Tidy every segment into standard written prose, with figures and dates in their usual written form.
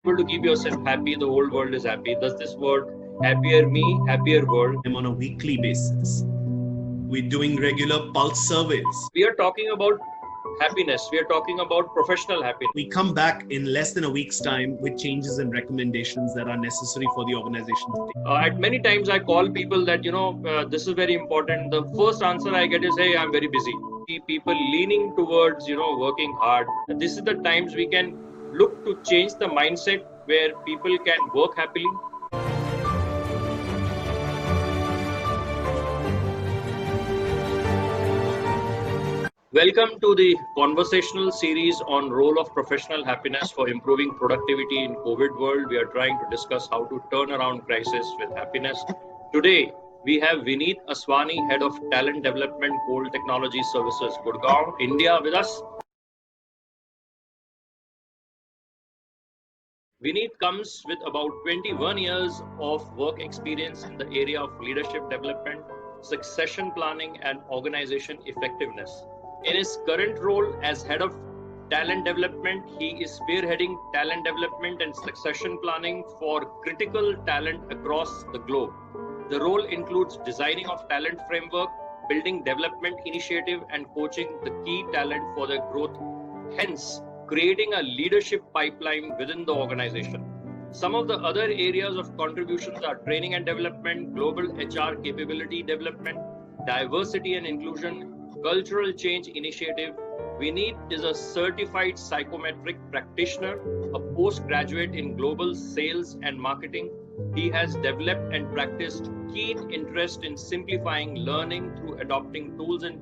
able to keep yourself happy, the whole world is happy. Does this word happier me, happier world? On a weekly basis. We're doing regular pulse surveys. We are talking about happiness. We are talking about professional happiness. We come back in less than a week's time with changes and recommendations that are necessary for the organization to take. At many times I call people that, this is very important. The first answer I get is, hey, I'm very busy. See people leaning towards, working hard. This is the times we can look to change the mindset where people can work happily. Welcome to the conversational series on role of professional happiness for improving productivity in COVID world. We are trying to discuss how to turn around crisis with happiness. Today, we have Vineet Aswani, Head of Talent Development, Coal Technology Services, Gurgaon, India with us. Vineet comes with about 21 years of work experience in the area of leadership development, succession planning, and organization effectiveness. In his current role as Head of Talent Development, he is spearheading talent development and succession planning for critical talent across the globe. The role includes designing of talent framework, building development initiative, and coaching the key talent for their growth, hence creating a leadership pipeline within the organization. Some of the other areas of contributions are training and development, global HR capability development, diversity and inclusion, cultural change initiative. Vineet is a certified psychometric practitioner, a postgraduate in global sales and marketing. He has developed and practiced keen interest in simplifying learning through adopting tools and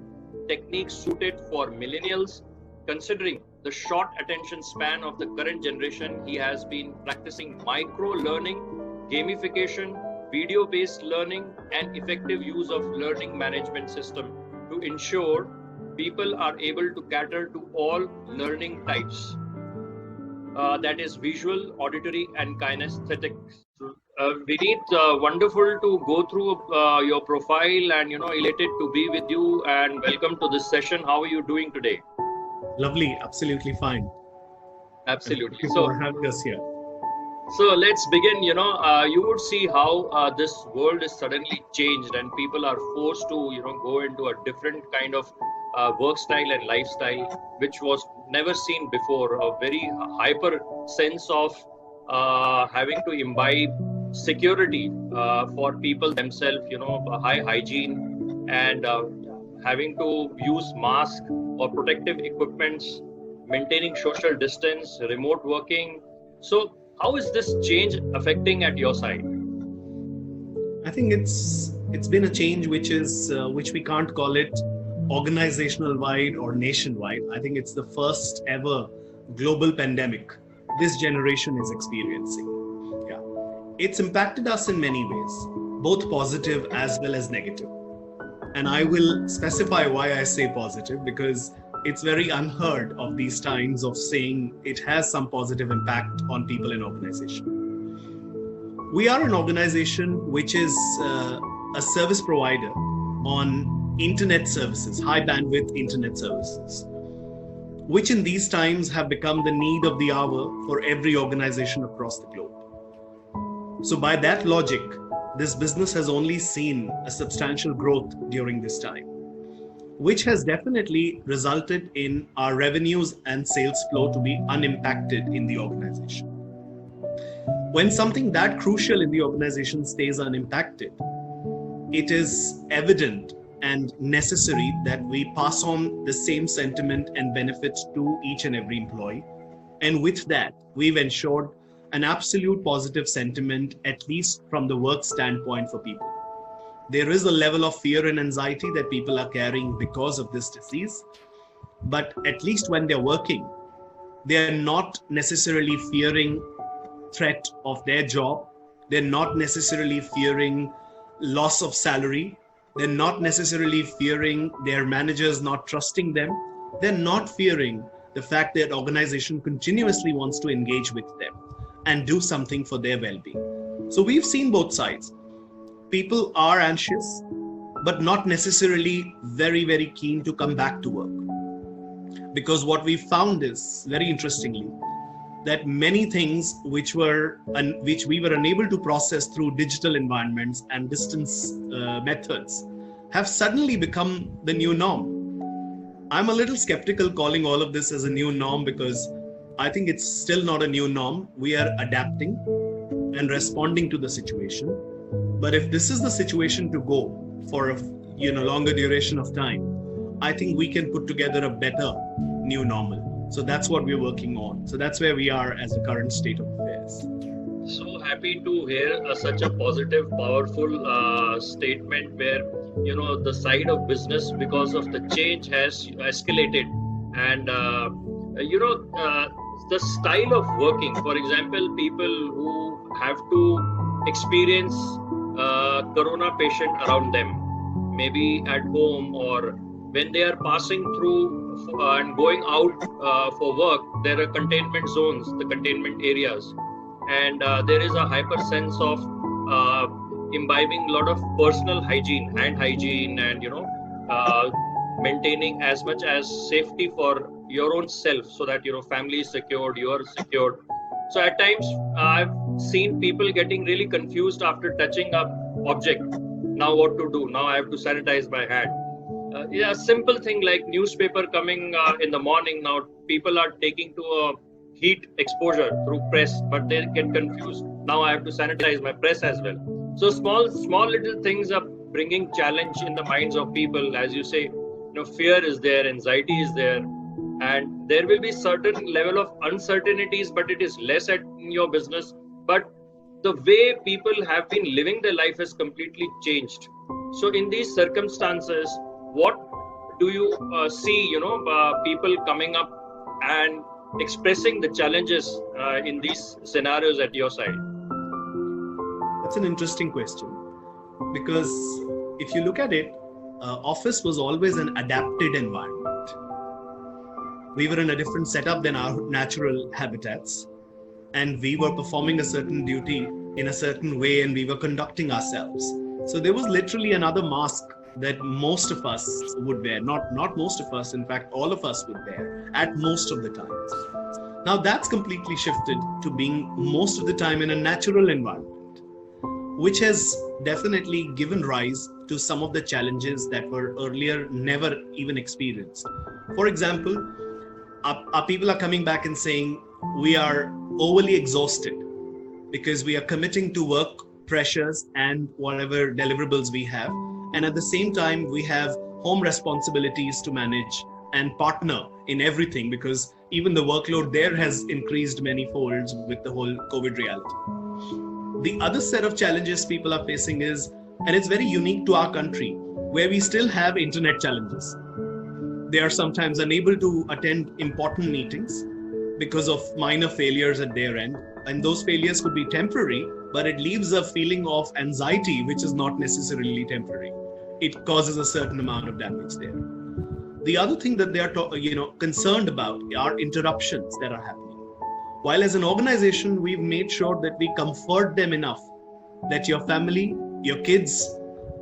techniques suited for millennials. Considering the short attention span of the current generation, he has been practicing micro learning, gamification, video-based learning, and effective use of learning management system to ensure people are able to cater to all learning types. That is visual, auditory, and kinesthetic. Vineet, wonderful to go through your profile and elated to be with you, and welcome to this session. How are you doing today? Lovely, absolutely fine. Absolutely. Thank you for having us here. So let's begin. You would see how this world is suddenly changed, and people are forced to, go into a different kind of work style and lifestyle, which was never seen before. A very hyper sense of having to imbibe security for people themselves, high hygiene, and having to use mask or protective equipments, maintaining social distance, remote working. So how is this change affecting at your side? I think it's been a change which we can't call it organizational wide or nationwide. I think it's the first ever global pandemic this generation is experiencing. Yeah, it's impacted us in many ways, both positive as well as negative. And I will specify why I say positive, because it's very unheard of these times of saying it has some positive impact on people in organization. We are an organization which is a service provider on internet services, high bandwidth internet services, which in these times have become the need of the hour for every organization across the globe. So by that logic, this business has only seen a substantial growth during this time, which has definitely resulted in our revenues and sales flow to be unimpacted in the organization. When something that crucial in the organization stays unimpacted, it is evident and necessary that we pass on the same sentiment and benefits to each and every employee. And with that, we've ensured an absolute positive sentiment, at least from the work standpoint for people. There is a level of fear and anxiety that people are carrying because of this disease, but at least when they're working, they're not necessarily fearing threat of their job. They're not necessarily fearing loss of salary. They're not necessarily fearing their managers not trusting them. They're not fearing the fact that organization continuously wants to engage with them and do something for their well-being. So we've seen both sides. People are anxious, but not necessarily very, very keen to come back to work. Because what we found is, very interestingly, that many things which we were unable to process through digital environments and distance methods have suddenly become the new norm. I'm a little skeptical calling all of this as a new norm because I think it's still not a new norm. We are adapting and responding to the situation. But if this is the situation to go for a longer duration of time, I think we can put together a better new normal. So that's what we're working on. So that's where we are as the current state of affairs. So happy to hear such a positive, powerful statement where the side of business because of the change has escalated, and the style of working. For example, people who have to experience corona patient around them, maybe at home or when they are passing through and going out for work, there are containment zones, the containment areas, and there is a hyper sense of imbibing a lot of personal hygiene, hand hygiene, and maintaining as much as safety for your own self, so that family is secured, you are secured. So at times I've seen people getting really confused after touching a object. Now what to do? Now I have to sanitize my hand. Simple thing like newspaper coming in the morning. Now people are taking to a heat exposure through press, but they get confused. Now I have to sanitize my press as well. So small little things are bringing challenge in the minds of people. As you say, fear is there, anxiety is there, and there will be certain level of uncertainties, but it is less in your business. But the way people have been living their life has completely changed. So in these circumstances, what do you see, people coming up and expressing the challenges in these scenarios at your side? That's an interesting question, because if you look at it, office was always an adapted environment. We were in a different setup than our natural habitats, and we were performing a certain duty in a certain way, and we were conducting ourselves. So there was literally another mask that most of us would wear. Not most of us, in fact, all of us would wear at most of the times. Now that's completely shifted to being most of the time in a natural environment, which has definitely given rise to some of the challenges that were earlier never even experienced. For example, our people are coming back and saying we are overly exhausted because we are committing to work pressures and whatever deliverables we have. And at the same time, we have home responsibilities to manage and partner in everything, because even the workload there has increased many folds with the whole COVID reality. The other set of challenges people are facing is, and it's very unique to our country, where we still have internet challenges. They are sometimes unable to attend important meetings because of minor failures at their end. And those failures could be temporary, but it leaves a feeling of anxiety, which is not necessarily temporary. It causes a certain amount of damage there. The other thing that they are concerned about are interruptions that are happening. While as an organization, we've made sure that we comfort them enough that your family, your kids,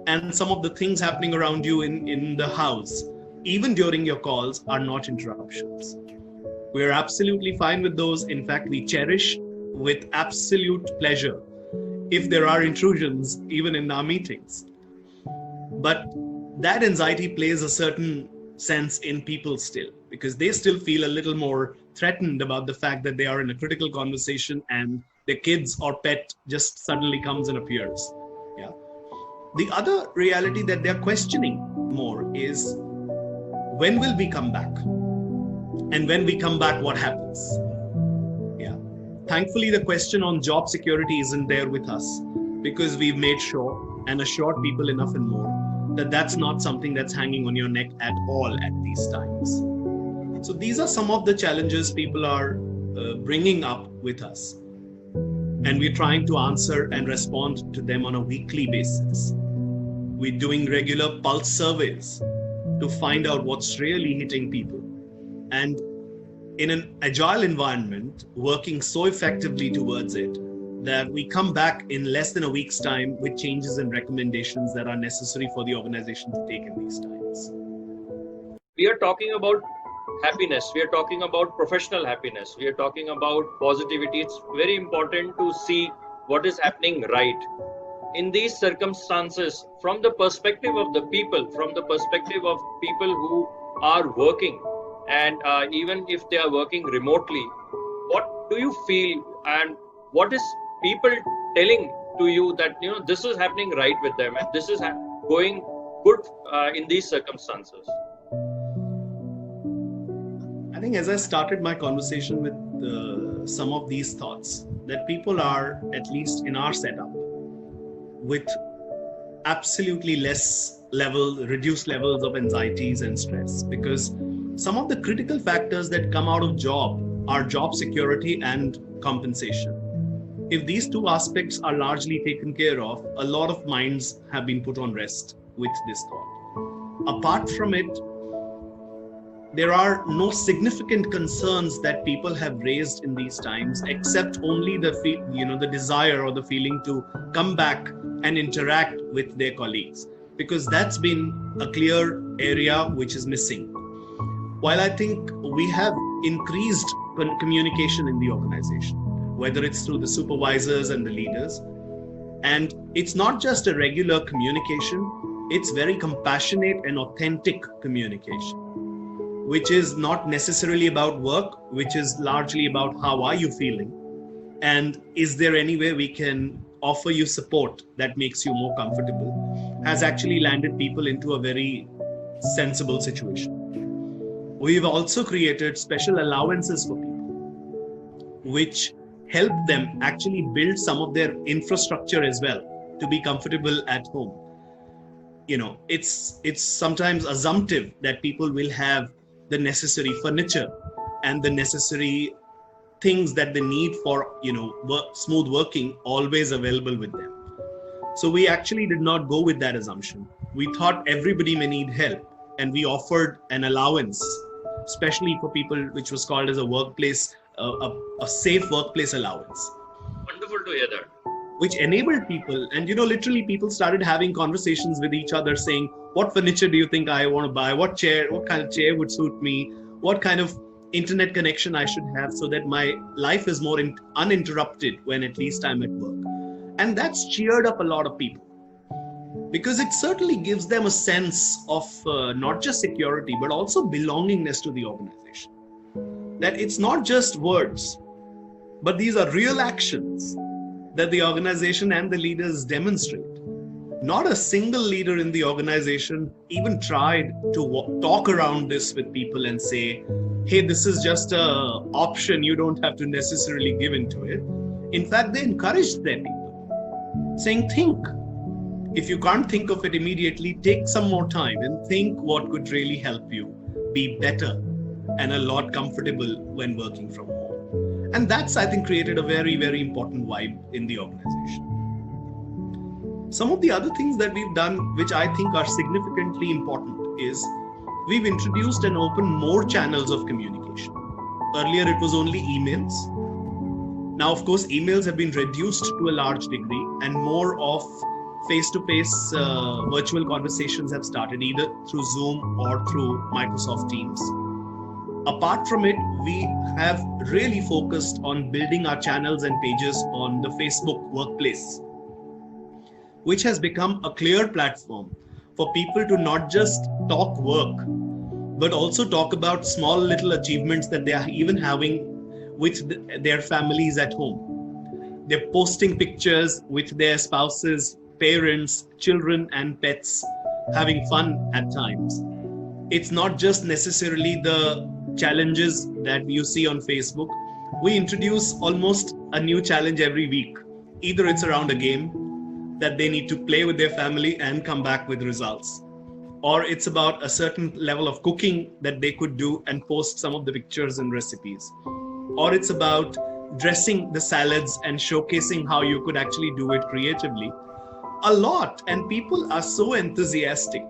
and some of the things happening around you in the house, even during your calls, are not interruptions. We're absolutely fine with those. In fact, we cherish with absolute pleasure if there are intrusions, even in our meetings. But that anxiety plays a certain sense in people still, because they still feel a little more threatened about the fact that they are in a critical conversation and their kids or pet just suddenly comes and appears. Yeah. The other reality that they're questioning more is, when will we come back? And when we come back, what happens? Yeah. Thankfully, the question on job security isn't there with us, because we've made sure and assured people enough and more that that's not something that's hanging on your neck at all at these times. So these are some of the challenges people are bringing up with us. And we're trying to answer and respond to them on a weekly basis. We're doing regular pulse surveys to find out what's really hitting people. And in an agile environment, working so effectively towards it, that we come back in less than a week's time with changes and recommendations that are necessary for the organization to take in these times. We are talking about happiness, we are talking about professional happiness, we are talking about positivity. It's very important to see what is happening right in these circumstances from the perspective of the people, from the perspective of people who are working, and even if they are working remotely. What do you feel, and what is people telling to you that this is happening right with them and this is going good in these circumstances? I think as I started my conversation with some of these thoughts, that people are, at least in our setup, with absolutely reduced levels of anxieties and stress, because some of the critical factors that come out of job are job security and compensation. If these two aspects are largely taken care of, a lot of minds have been put on rest with this thought. Apart from it, there are no significant concerns that people have raised in these times, except only the desire or the feeling to come back and interact with their colleagues, because that's been a clear area which is missing. While I think we have increased communication in the organization, whether it's through the supervisors and the leaders, and it's not just a regular communication, it's very compassionate and authentic communication, which is not necessarily about work, which is largely about how are you feeling, and is there any way we can offer you support that makes you more comfortable, has actually landed people into a very sensible situation. We've also created special allowances for people, which help them actually build some of their infrastructure as well to be comfortable at home. It's sometimes assumptive that people will have the necessary furniture and the necessary things that they need for smooth working always available with them. So we actually did not go with that assumption. We thought everybody may need help, and we offered an allowance, especially for people, which was called as a safe workplace allowance. Wonderful to hear that. Which enabled people, and literally people started having conversations with each other saying, what furniture do you think I want to buy? What kind of chair would suit me? What kind of internet connection I should have so that my life is more uninterrupted when at least I'm at work. And that's cheered up a lot of people, because it certainly gives them a sense of not just security, but also belongingness to the organization. That it's not just words, but these are real actions that the organization and the leaders demonstrate. Not a single leader in the organization even tried to talk around this with people and say, hey, this is just an option, you don't have to necessarily give into it. In fact, they encouraged their people, saying, think. If you can't think of it immediately, take some more time and think what could really help you be better and a lot comfortable when working from home. And that's, I think, created a very, very important vibe in the organization. Some of the other things that we've done, which I think are significantly important, is we've introduced and opened more channels of communication. Earlier, it was only emails. Now, of course, emails have been reduced to a large degree, and more of face-to-face virtual conversations have started either through Zoom or through Microsoft Teams. Apart from it, we have really focused on building our channels and pages on the Facebook Workplace, which has become a clear platform for people to not just talk work, but also talk about small little achievements that they are even having with their families at home. They're posting pictures with their spouses, parents, children, and pets, having fun at times. It's not just necessarily the challenges that you see on Facebook. We introduce almost a new challenge every week. Either it's around a game that they need to play with their family and come back with results, or it's about a certain level of cooking that they could do and post some of the pictures and recipes, or it's about dressing the salads and showcasing how you could actually do it creatively. A lot, and people are so enthusiastic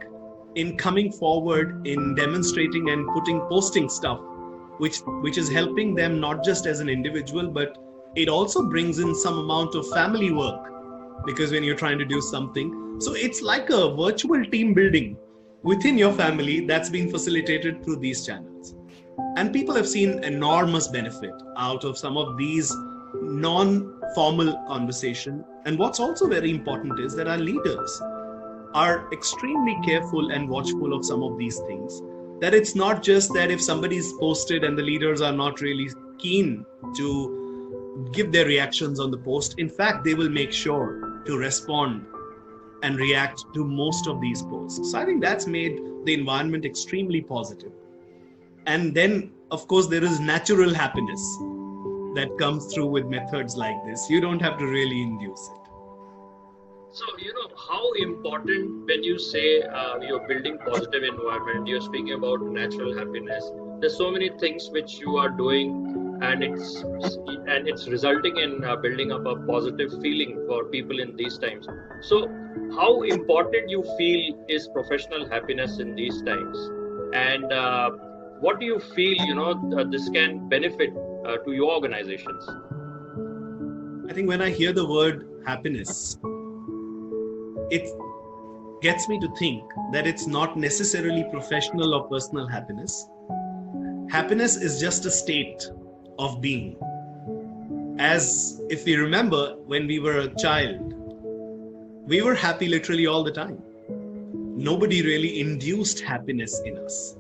in coming forward, in demonstrating and posting stuff, which is helping them not just as an individual, but it also brings in some amount of family work, because when you're trying to do something, so it's like a virtual team building within your family that's being facilitated through these channels. And people have seen enormous benefit out of some of these non-formal conversation. And what's also very important is that our leaders are extremely careful and watchful of some of these things. That it's not just that if somebody's posted and the leaders are not really keen to give their reactions on the post, in fact, they will make sure to respond and react to most of these posts. So I think that's made the environment extremely positive. And then, of course, there is natural happiness that comes through with methods like this. You don't have to really induce it. So, how important when you say you're building positive environment, you're speaking about natural happiness. There's so many things which you are doing, and it's resulting in building up a positive feeling for people in these times. So, how important you feel is professional happiness in these times, and what do you feel this can benefit to your organizations? I think when I hear the word happiness, it gets me to think that it's not necessarily professional or personal happiness. Happiness is just a state of being. As if we remember, when we were a child, we were happy literally all the time. Nobody really induced happiness in us.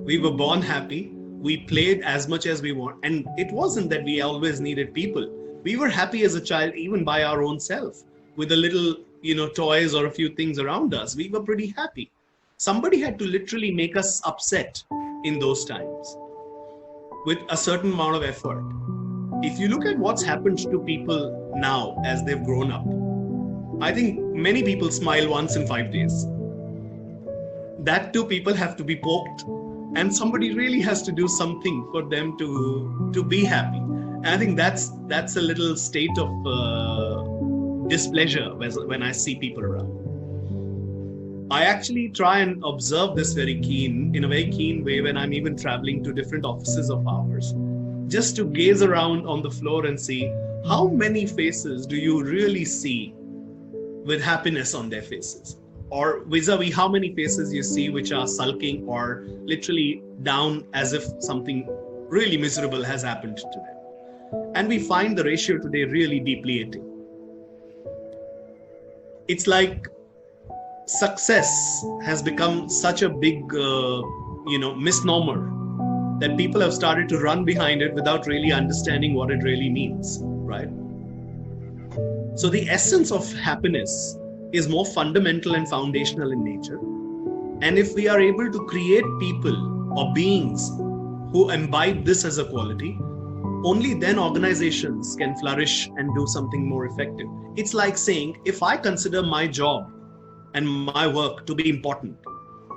We were born happy. We played as much as we want. And it wasn't that we always needed people. We were happy as a child, even by our own self, with a little, toys or a few things around us. We were pretty happy. Somebody had to literally make us upset in those times with a certain amount of effort. If you look at what's happened to people now as they've grown up, I think many people smile once in 5 days. That too, people have to be poked, and somebody really has to do something for them to be happy. And I think that's a little state of displeasure when I see people around. I actually try and observe this in a very keen way when I'm even traveling to different offices of ours, just to gaze around on the floor and see how many faces do you really see with happiness on their faces, or vis-a-vis how many faces you see which are sulking or literally down as if something really miserable has happened to them. And we find the ratio today really depleting. It's like success has become such a big, misnomer that people have started to run behind it without really understanding what it really means, right? So the essence of happiness is more fundamental and foundational in nature. And if we are able to create people or beings who imbibe this as a quality, only then organizations can flourish and do something more effective. It's like saying, if I consider my job and my work to be important,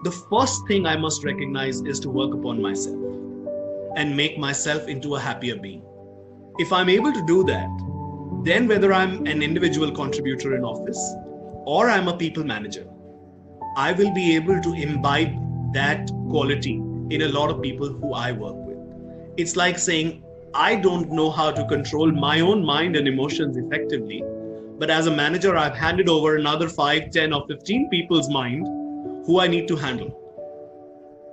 the first thing I must recognize is to work upon myself and make myself into a happier being. If I'm able to do that, then whether I'm an individual contributor in office or I'm a people manager, I will be able to imbibe that quality in a lot of people who I work with. It's like saying, I don't know how to control my own mind and emotions effectively, but as a manager, I've handed over another 5, 10 or 15 people's mind who I need to handle.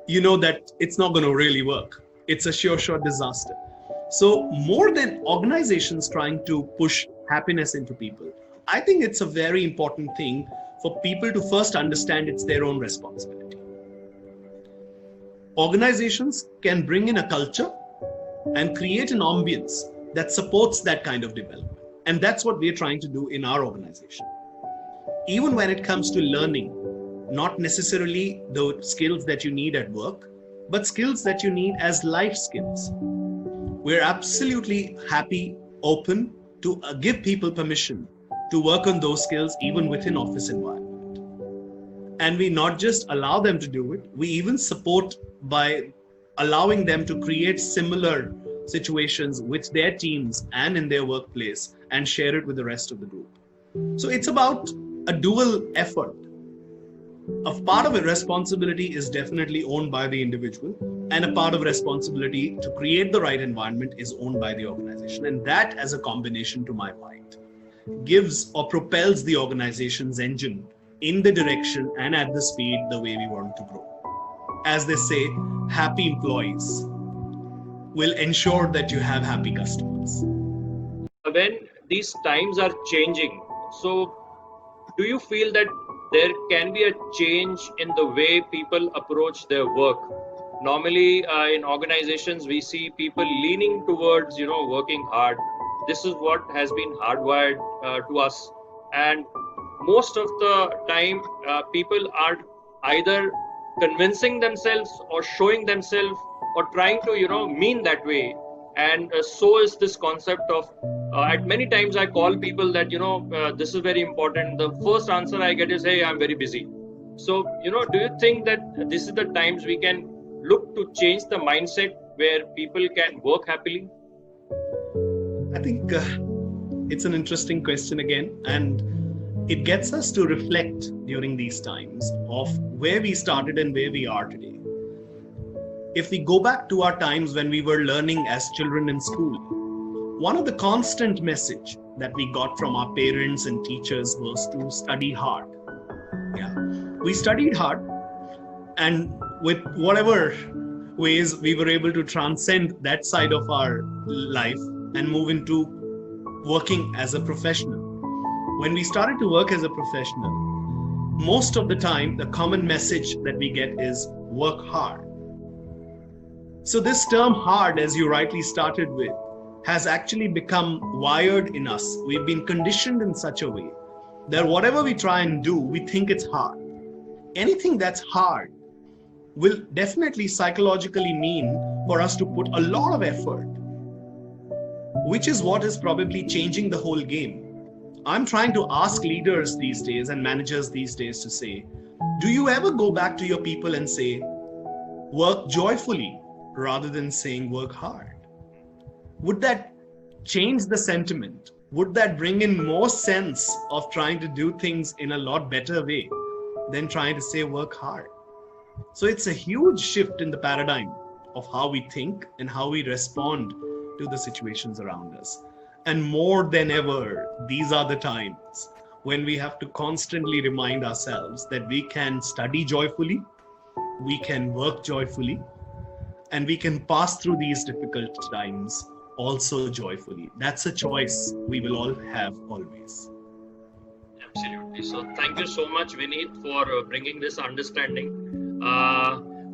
You know that it's not going to really work. It's a sure disaster. So more than organizations trying to push happiness into people, I think it's a very important thing for people to first understand it's their own responsibility. Organizations can bring in a culture and create an ambience that supports that kind of development. And that's what we're trying to do in our organization. Even when it comes to learning, not necessarily the skills that you need at work, but skills that you need as life skills. We're absolutely happy, open to give people permission to work on those skills even within office environment. And we not just allow them to do it, we even support by allowing them to create similar situations with their teams and in their workplace and share it with the rest of the group. So it's about a dual effort. A part of a responsibility is definitely owned by the individual, and a part of responsibility to create the right environment is owned by the organization. And that, as a combination, to my mind, gives or propels the organization's engine in the direction and at the speed the way we want to grow. As they say, happy employees will ensure that you have happy customers. When these times are changing, so do you feel that there can be a change in the way people approach their work? Normally, in organizations, we see people leaning towards, working hard. This is what has been hardwired to us, and most of the time, people are either convincing themselves or showing themselves or trying to, mean that way. And so is this concept of. At many times, I call people that this is very important. The first answer I get is, "Hey, I'm very busy." So, do you think that this is the times we can look to change the mindset where people can work happily? I think it's an interesting question again, and it gets us to reflect during these times of where we started and where we are today. If we go back to our times when we were learning as children in school, one of the constant message that we got from our parents and teachers was to study hard. Yeah, we studied hard, and with whatever ways we were able to transcend that side of our life and move into working as a professional. When we started to work as a professional, most of the time the common message that we get is work hard. So this term hard, as you rightly started with, has actually become wired in us. We've been conditioned in such a way that whatever we try and do, we think it's hard. Anything that's hard will definitely psychologically mean for us to put a lot of effort, which is what is probably changing the whole game. I'm trying to ask leaders these days and managers these days to say, do you ever go back to your people and say, work joyfully rather than saying work hard? Would that change the sentiment? Would that bring in more sense of trying to do things in a lot better way than trying to say work hard? So it's a huge shift in the paradigm of how we think and how we respond to the situations around us. And more than ever, these are the times when we have to constantly remind ourselves that we can study joyfully, we can work joyfully, and we can pass through these difficult times also joyfully. That's a choice we will all have always. Absolutely. So thank you so much, Vineet, for bringing this understanding.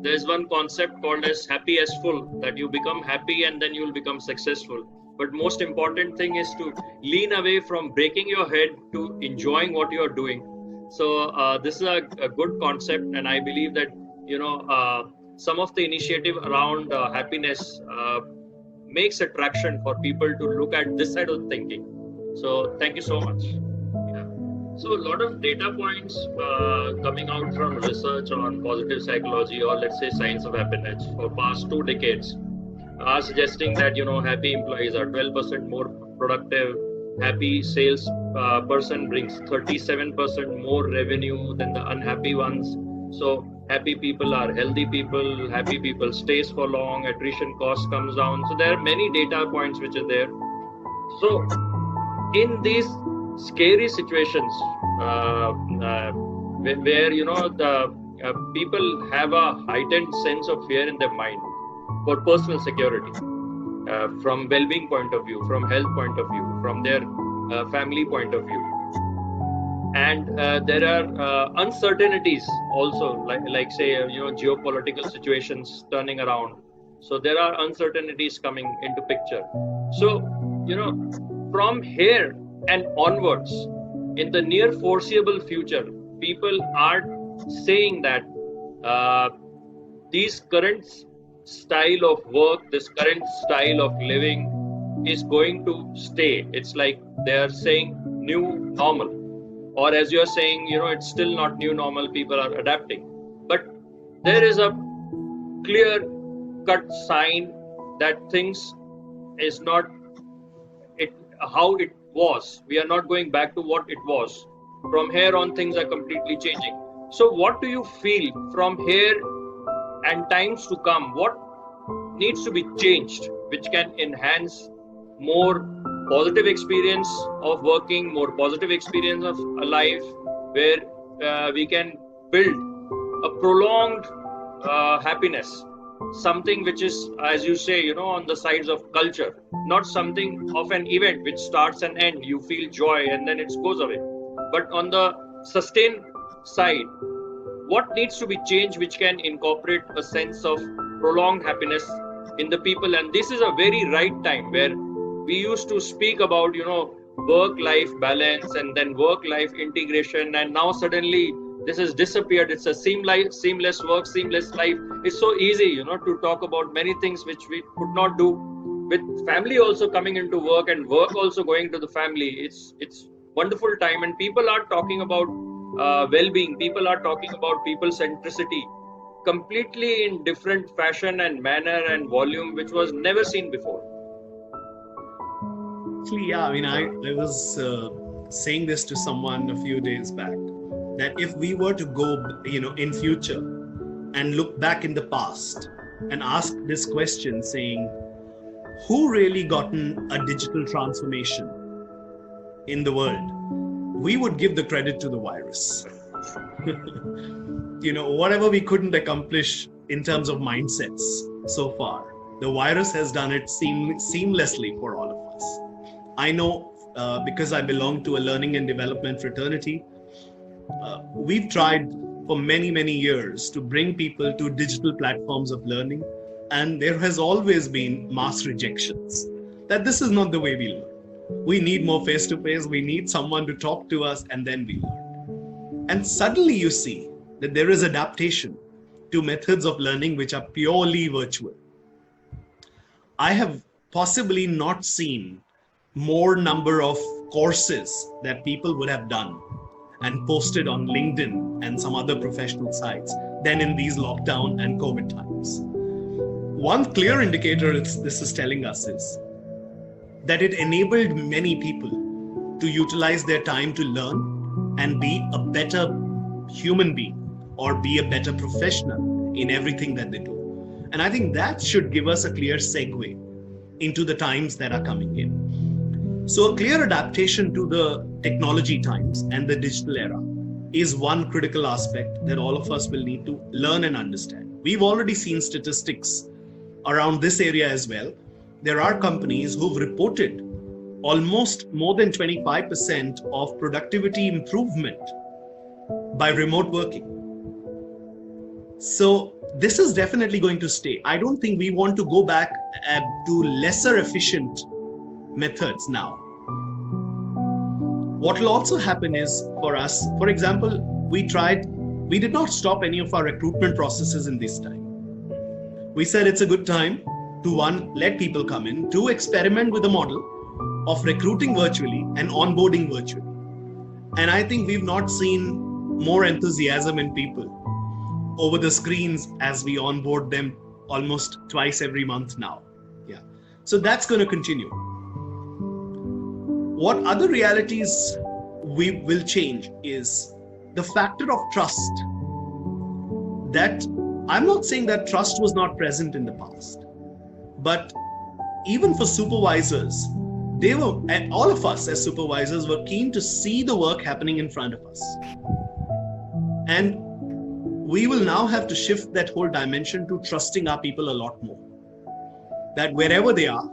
There's one concept called as happy as full, that you become happy and then you'll become successful. But most important thing is to lean away from breaking your head to enjoying what you're doing. So this is a good concept, and I believe that some of the initiative around happiness makes attraction for people to look at this side of thinking. So thank you so much. Yeah. So a lot of data points coming out from research on positive psychology, or let's say science of happiness, for past 2 decades are suggesting that happy employees are 12% more productive. Happy sales person brings 37% more revenue than the unhappy ones. So happy people are healthy people, happy people stays for long, attrition cost comes down. So there are many data points which are there. So in these scary situations where the people have a heightened sense of fear in their mind for personal security, from well-being point of view, from health point of view, from their family point of view. And there are uncertainties also, like say, geopolitical situations turning around. So there are uncertainties coming into picture. So, from here and onwards, in the near foreseeable future, people are saying that these current style of work, this current style of living is going to stay. It's like they are saying new normal. Or as you're saying, it's still not new normal, people are adapting. But there is a clear-cut sign that things is not how it was. We are not going back to what it was. From here on, things are completely changing. So what do you feel from here and times to come? What needs to be changed, which can enhance more positive experience of working, more positive experience of a life, where we can build a prolonged happiness something which is, as you say, on the sides of culture, not something of an event which starts and ends. You feel joy and then it goes away. But on the sustained side, what needs to be changed which can incorporate a sense of prolonged happiness in the people? And this is a very right time where we used to speak about, work-life balance and then work-life integration, and now suddenly this has disappeared. It's a seamless work, seamless life. It's so easy, to talk about many things which we could not do, with family also coming into work and work also going to the family. It's wonderful time, and people are talking about well-being. People are talking about people centricity completely in different fashion and manner and volume, which was never seen before. Actually, yeah, I was saying this to someone a few days back, that if we were to go, in future and look back in the past and ask this question saying, who really gotten a digital transformation in the world? We would give the credit to the virus. Whatever we couldn't accomplish in terms of mindsets so far, the virus has done it seamlessly for all of us. I know because I belong to a learning and development fraternity, we've tried for many, many years to bring people to digital platforms of learning, and there has always been mass rejections that this is not the way we learn. We need more face-to-face, we need someone to talk to us, and then we learn. And suddenly you see that there is adaptation to methods of learning which are purely virtual. I have possibly not seen more number of courses that people would have done and posted on LinkedIn and some other professional sites than in these lockdown and COVID times. One clear indicator this is telling us is that it enabled many people to utilize their time to learn and be a better human being or be a better professional in everything that they do. And I think that should give us a clear segue into the times that are coming in. So a clear adaptation to the technology times and the digital era is one critical aspect that all of us will need to learn and understand. We've already seen statistics around this area as well. There are companies who've reported almost more than 25% of productivity improvement by remote working. So this is definitely going to stay. I don't think we want to go back to lesser efficient methods now. What will also happen is for us, for example, we did not stop any of our recruitment processes in this time. We said it's a good time to, one, let people come in, two, experiment with the model of recruiting virtually and onboarding virtually. And I think we've not seen more enthusiasm in people over the screens as we onboard them almost twice every month now. Yeah. So that's going to continue. What other realities we will change is the factor of trust. That I'm not saying that trust was not present in the past, but even for supervisors, all of us as supervisors were keen to see the work happening in front of us. And we will now have to shift that whole dimension to trusting our people a lot more. That wherever they are,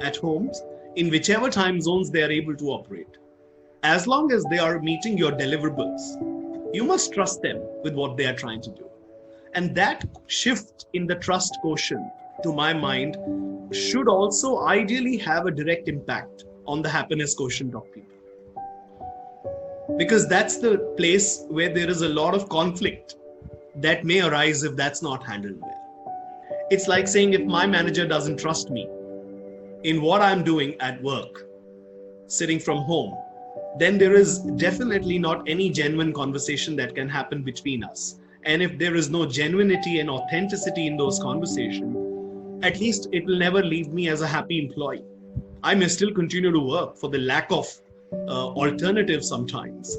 at homes, in whichever time zones they are able to operate, as long as they are meeting your deliverables, you must trust them with what they are trying to do. And that shift in the trust quotient, to my mind, should also ideally have a direct impact on the happiness quotient of people. Because that's the place where there is a lot of conflict that may arise if that's not handled well. It's like saying, if my manager doesn't trust me in what I'm doing at work, sitting from home, then there is definitely not any genuine conversation that can happen between us. And if there is no genuinity and authenticity in those conversations, at least it will never leave me as a happy employee. I may still continue to work for the lack of alternative sometimes,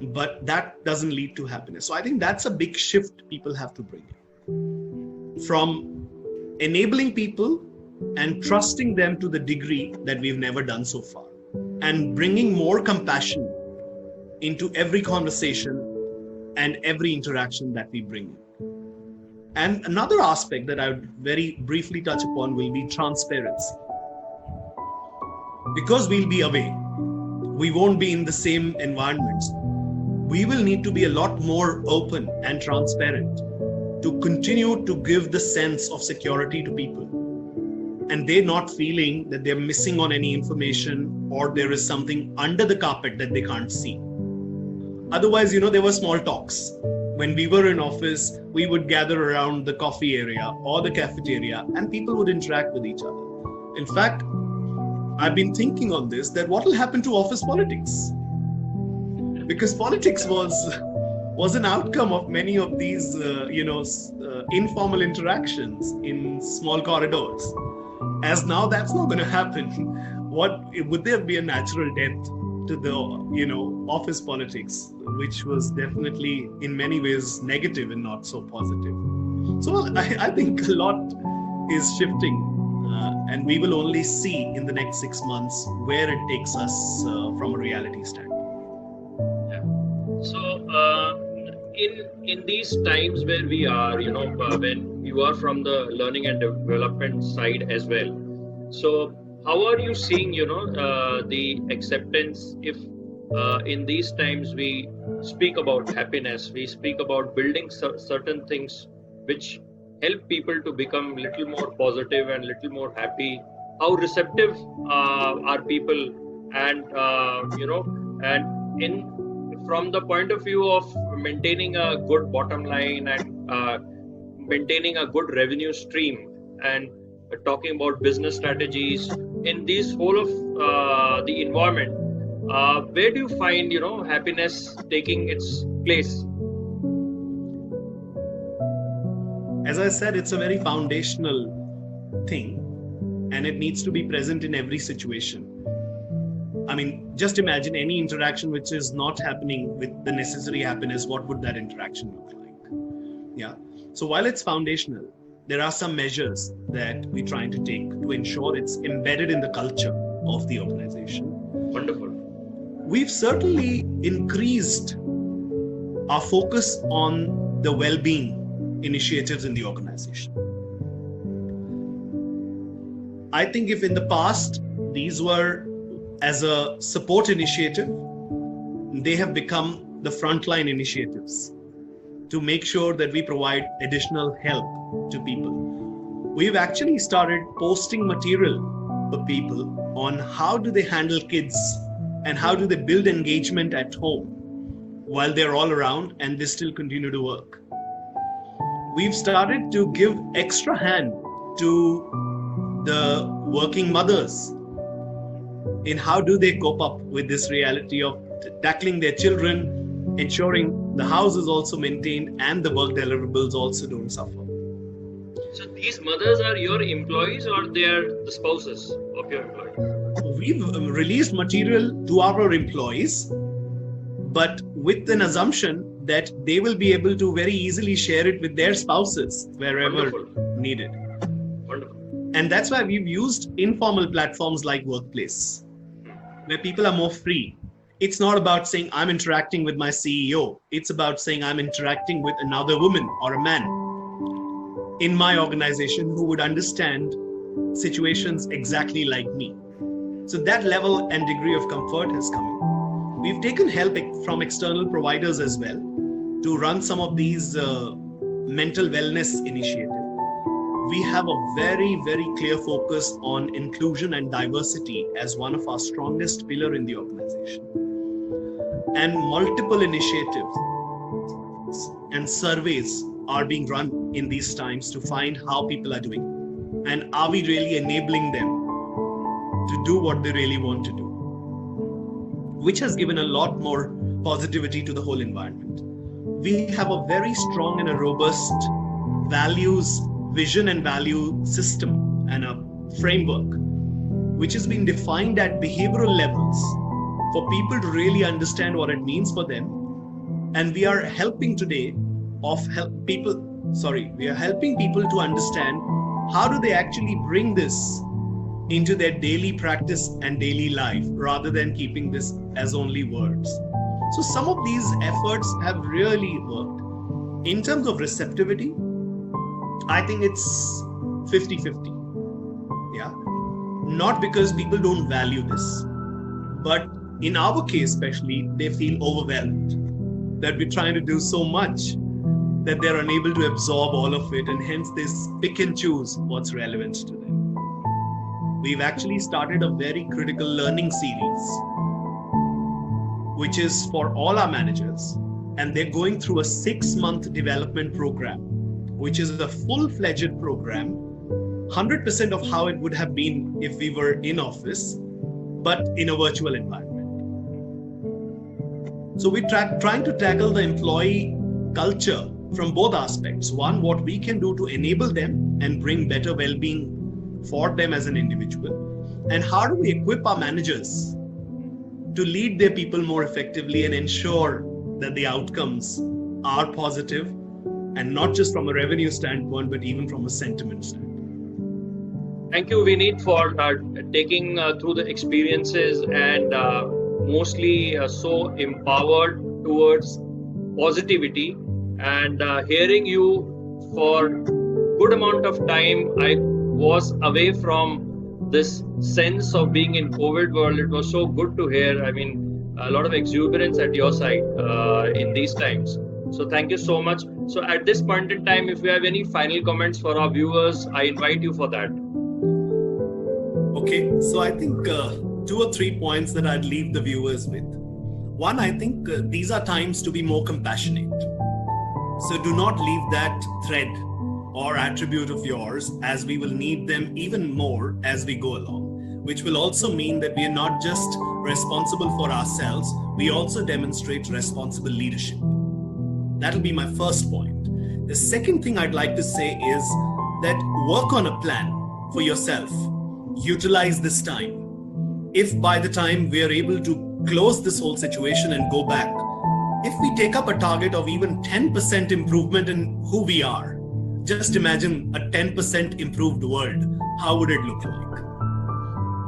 but that doesn't lead to happiness. So I think that's a big shift people have to bring in. From enabling people and trusting them to the degree that we've never done so far, and bringing more compassion into every conversation and every interaction that we bring in. And another aspect that I would very briefly touch upon will be transparency. Because we'll be away, we won't be in the same environments. We will need to be a lot more open and transparent to continue to give the sense of security to people. And they're not feeling that they're missing on any information or there is something under the carpet that they can't see. Otherwise, there were small talks. When we were in office, we would gather around the coffee area or the cafeteria and people would interact with each other. In fact, I've been thinking on this, that what will happen to office politics? Because politics was an outcome of many of these, informal interactions in small corridors. As now that's not going to happen. Would there be a natural death to the, office politics, which was definitely in many ways negative and not so positive. So I think a lot is shifting. And we will only see in the next 6 months where it takes us from a reality standpoint. Yeah. So in these times where we are, when you are from the learning and development side as well. So how are you seeing, the acceptance if in these times we speak about happiness, we speak about building certain things which help people to become a little more positive and little more happy? How receptive are people? And from the point of view of maintaining a good bottom line and maintaining a good revenue stream and talking about business strategies in this whole of the environment, where do you find happiness taking its place? As I said, it's a very foundational thing and it needs to be present in every situation. I mean, just imagine any interaction which is not happening with the necessary happiness. What would that interaction look like? Yeah. So while it's foundational, there are some measures that we're trying to take to ensure it's embedded in the culture of the organization. Wonderful. We've certainly increased our focus on the well-being initiatives in the organization. I think if in the past these were as a support initiative, they have become the frontline initiatives to make sure that we provide additional help to people. We've actually started posting material for people on how do they handle kids and how do they build engagement at home while they're all around and they still continue to work. We've started to give extra hand to the working mothers in how do they cope up with this reality of tackling their children, ensuring the house is also maintained and the work deliverables also don't suffer. So these mothers are your employees or they are the spouses of your employees? We've released material to our employees, but with an assumption that they will be able to very easily share it with their spouses wherever needed. Wonderful. And that's why we've used informal platforms like Workplace, where people are more free. It's not about saying I'm interacting with my CEO. It's about saying I'm interacting with another woman or a man in my organization who would understand situations exactly like me. So that level and degree of comfort has come in. We've taken help from external providers as well to run some of these mental wellness initiatives. We have a very, very clear focus on inclusion and diversity as one of our strongest pillars in the organization. And multiple initiatives and surveys are being run in these times to find how people are doing. And are we really enabling them to do what they really want to do? Which has given a lot more positivity to the whole environment. We have a very strong and a robust values, vision and value system and a framework which has been defined at behavioral levels for people to really understand what it means for them. And we are helping today we are helping people to understand how do they actually bring this into their daily practice and daily life rather than keeping this as only words. So some of these efforts have really worked. In terms of receptivity, I think it's 50-50. Yeah. Not because people don't value this, but in our case, especially, they feel overwhelmed that we're trying to do so much that they're unable to absorb all of it, and hence they pick and choose what's relevant to them. We've actually started a very critical learning series, which is for all our managers, and they're going through a 6-month development program, which is a full-fledged program, 100% of how it would have been if we were in office, but in a virtual environment. So we're trying to tackle the employee culture from both aspects. One, what we can do to enable them and bring better well-being for them as an individual. And how do we equip our managers to lead their people more effectively and ensure that the outcomes are positive, and not just from a revenue standpoint, but even from a sentiment standpoint. Thank you, Vineet, for taking through the experiences and mostly so empowered towards positivity. And hearing you for good amount of time, I was away from this sense of being in COVID world. It was so good to hear. I mean, a lot of exuberance at your side in these times. So thank you so much. So at this point in time, if you have any final comments for our viewers, I invite you for that. Okay, so I think 2 or 3 points that I'd leave the viewers with. One, I think these are times to be more compassionate. So do not leave that thread or attribute of yours, as we will need them even more as we go along, which will also mean that we are not just responsible for ourselves, we also demonstrate responsible leadership. That'll be my first point. The second thing I'd like to say is that work on a plan for yourself. Utilize this time. If by the time we are able to close this whole situation and go back, if we take up a target of even 10% improvement in who we are, just imagine a 10% improved world. How would it look like?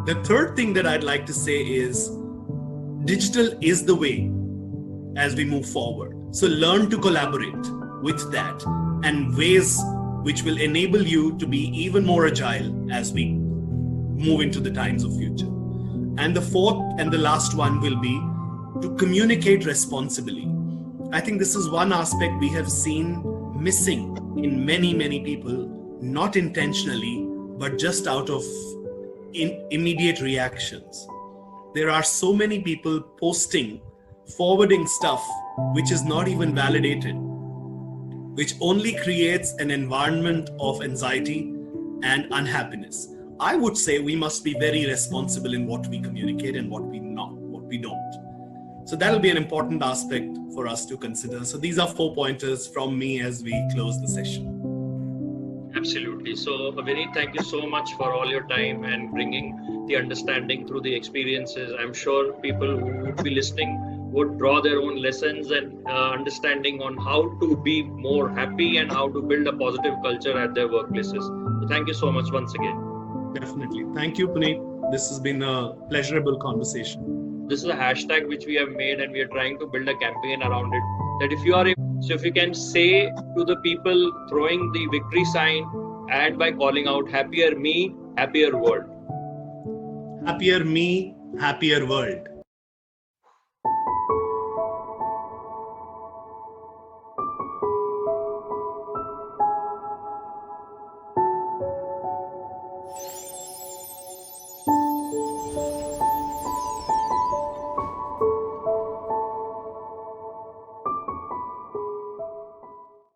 The third thing that I'd like to say is digital is the way as we move forward. So learn to collaborate with that and ways which will enable you to be even more agile as we move into the times of future. And the fourth and the last one will be to communicate responsibly. I think this is one aspect we have seen missing in many people, not intentionally, but just out of immediate reactions. There are so many people posting, forwarding stuff which is not even validated, which only creates an environment of anxiety and unhappiness. I would say we must be very responsible in what we communicate and what we don't. So that'll be an important aspect for us to consider. So these are 4 pointers from me as we close the session. Absolutely. So Vineet, thank you so much for all your time and bringing the understanding through the experiences. I'm sure people who would be listening would draw their own lessons and understanding on how to be more happy and how to build a positive culture at their workplaces. So thank you so much once again. Definitely. Thank you, Puneet. This has been a pleasurable conversation. This is a hashtag which we have made, and we are trying to build a campaign around it. That if you can say to the people throwing the victory sign and by calling out happier me, happier world. Happier me, happier world.